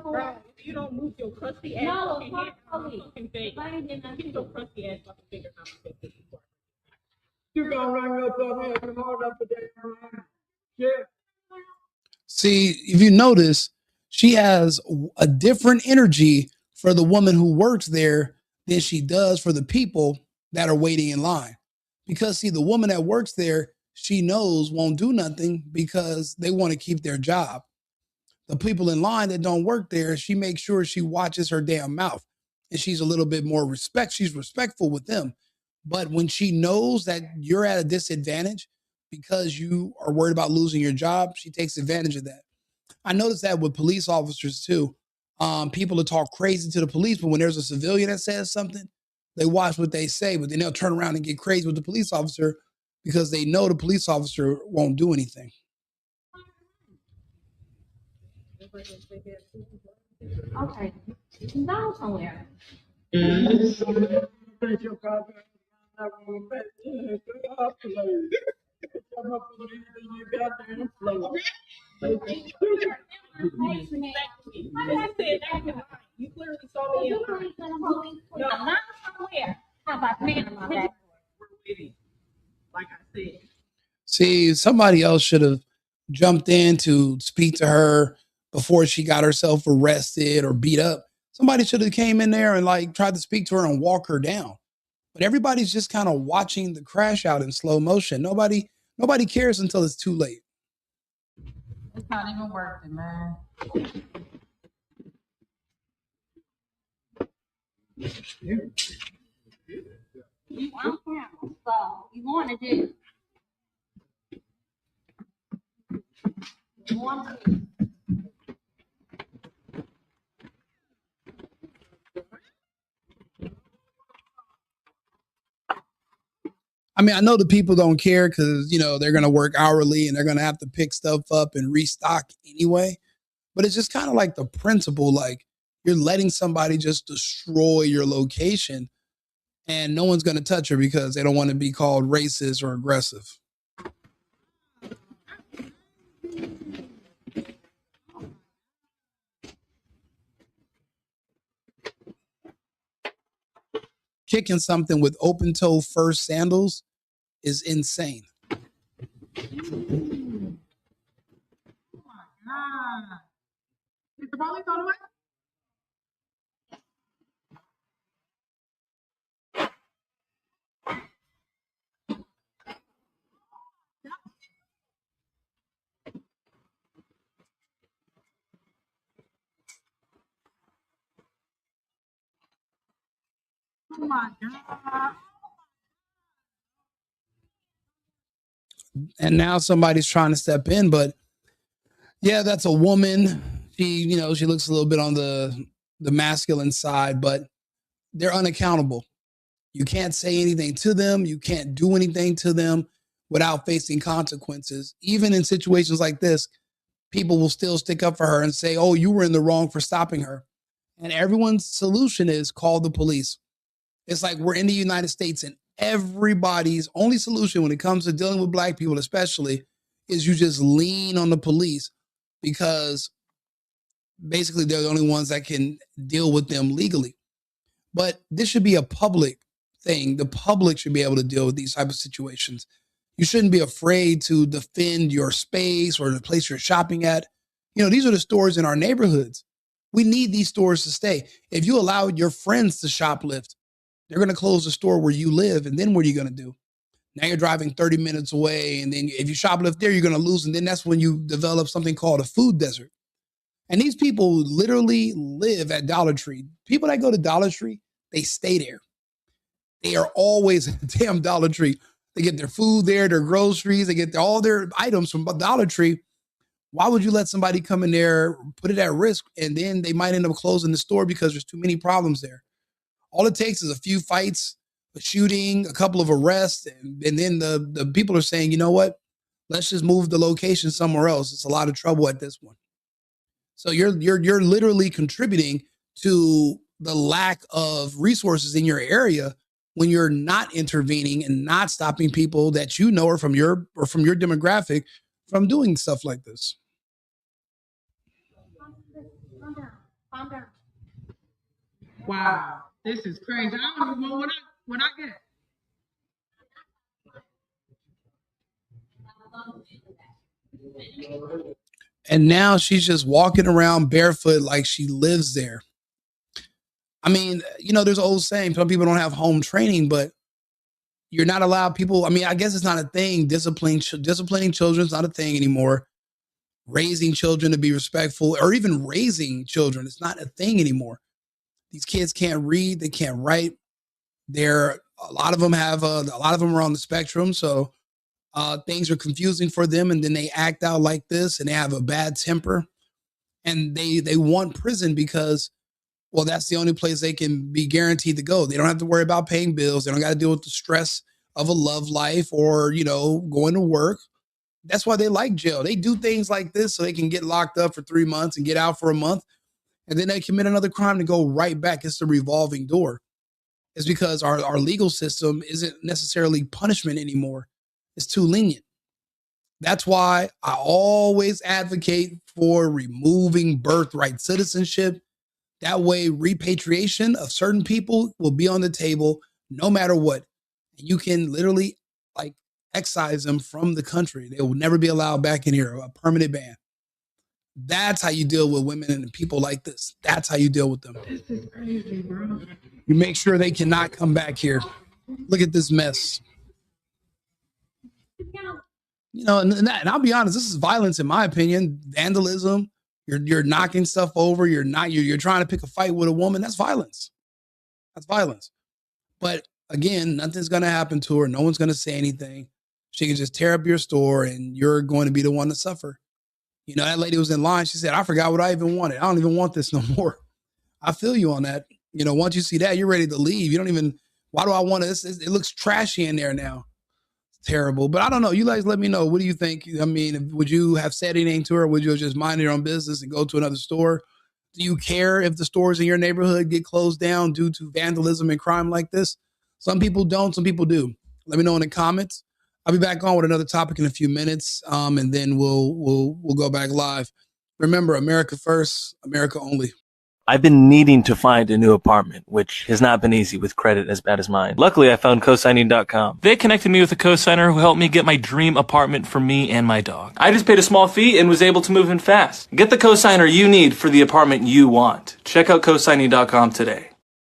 Bro, if you don't move your crusty ass fucking head out of fucking face, get your crusty ass fucking finger out of face. You gonna run up on me and hold up the damn yeah. See, if you notice, she has a different energy for the woman who works there than she does for the people that are waiting in line. Because, see, the woman that works there, she knows won't do nothing because they want to keep their job. The people in line that don't work there, she makes sure she watches her damn mouth. And she's a little bit more she's respectful with them. But when she knows that you're at a disadvantage because you are worried about losing your job, she takes advantage of that. I noticed that with police officers too. People will talk crazy to the police, but when there's a civilian that says something, they watch what they say, but then they'll turn around and get crazy with the police officer because they know the police officer won't do anything. Okay, now somewhere. You clearly saw me. No, not somewhere. How about paying my back? Like I said. See, somebody else should have jumped in to speak to her before she got herself arrested or beat up. Somebody should have came in there and like tried to speak to her and walk her down. But everybody's just kind of watching the crash out in slow motion. Nobody cares until it's too late. It's not even working, man. You on camera, so you want to do. You want to. I mean, I know the people don't care because, they're going to work hourly and they're going to have to pick stuff up and restock anyway. But it's just kind of like the principle, like you're letting somebody just destroy your location and no one's going to touch her because they don't want to be called racist or aggressive. Kicking something with open toe first sandals is insane. Oh my God. Is the police on the way? Oh my God. And now somebody's trying to step in, but yeah, that's a woman. She looks a little bit on the masculine side, but they're unaccountable. You can't say anything to them. You can't do anything to them without facing consequences. Even in situations like this, people will still stick up for her and say, oh, you were in the wrong for stopping her. And everyone's solution is call the police. It's like we're in the United States and everybody's only solution when it comes to dealing with black people, especially, is you just lean on the police because basically they're the only ones that can deal with them legally. But this should be a public thing. The public should be able to deal with these type of situations. You shouldn't be afraid to defend your space or the place you're shopping at. These are the stores in our neighborhoods. We need these stores to stay. If you allow your friends to shoplift, they're going to close the store where you live. And then what are you going to do? Now you're driving 30 minutes away. And then if you shoplift there, you're going to lose. And then that's when you develop something called a food desert. And these people literally live at Dollar Tree. People that go to Dollar Tree, they stay there. They are always at the damn Dollar Tree. They get their food there, their groceries. They get all their items from Dollar Tree. Why would you let somebody come in there, put it at risk, and then they might end up closing the store because there's too many problems there? All it takes is a few fights, a shooting, a couple of arrests, and then the people are saying, you know what? Let's just move the location somewhere else. It's a lot of trouble at this one. So you're literally contributing to the lack of resources in your area when you're not intervening and not stopping people that you know are from your demographic from doing stuff like this. Calm down. Wow, this is crazy. I don't even know what I get. And now she's just walking around barefoot like she lives there. I mean, there's an old saying, some people don't have home training, but you're not allowed people. I mean, I guess it's not a thing. Disciplining children is not a thing anymore. Raising children to be respectful, or even raising children, it's not a thing anymore. These kids can't read, they can't write. A lot of them are on the spectrum, so things are confusing for them, and then they act out like this, and they have a bad temper, and they want prison because, well, that's the only place they can be guaranteed to go. They don't have to worry about paying bills. They don't got to deal with the stress of a love life or, going to work. That's why they like jail. They do things like this so they can get locked up for 3 months and get out for a month. And then they commit another crime to go right back. It's the revolving door. It's because our legal system isn't necessarily punishment anymore. It's too lenient. That's why I always advocate for removing birthright citizenship. That way, repatriation of certain people will be on the table no matter what. And you can literally excise them from the country. They will never be allowed back in here, a permanent ban. That's how you deal with women and people like this. That's how you deal with them. This is crazy, bro. You make sure they cannot come back here. Look at this mess. And I'll be honest, this is violence in my opinion. Vandalism. You're knocking stuff over. You're trying to pick a fight with a woman. That's violence. That's violence. But again, nothing's going to happen to her. No one's going to say anything. She can just tear up your store and you're going to be the one to suffer. That lady was in line. She said, I forgot what I even wanted. I don't even want this no more. I feel you on that. Once you see that, you're ready to leave. You don't even, why do I want this? It looks trashy in there now. It's terrible. But I don't know. You guys let me know. What do you think? I mean, would you have said anything to her? Would you have just mind your own business and go to another store? Do you care if the stores in your neighborhood get closed down due to vandalism and crime like this? Some people don't. Some people do. Let me know in the comments. I'll be back on with another topic in a few minutes, and then we'll go back live. Remember, America first, America only. I've been needing to find a new apartment, which has not been easy with credit as bad as mine. Luckily, I found cosigning.com. They connected me with a cosigner who helped me get my dream apartment for me and my dog. I just paid a small fee and was able to move in fast. Get the cosigner you need for the apartment you want. Check out cosigning.com today.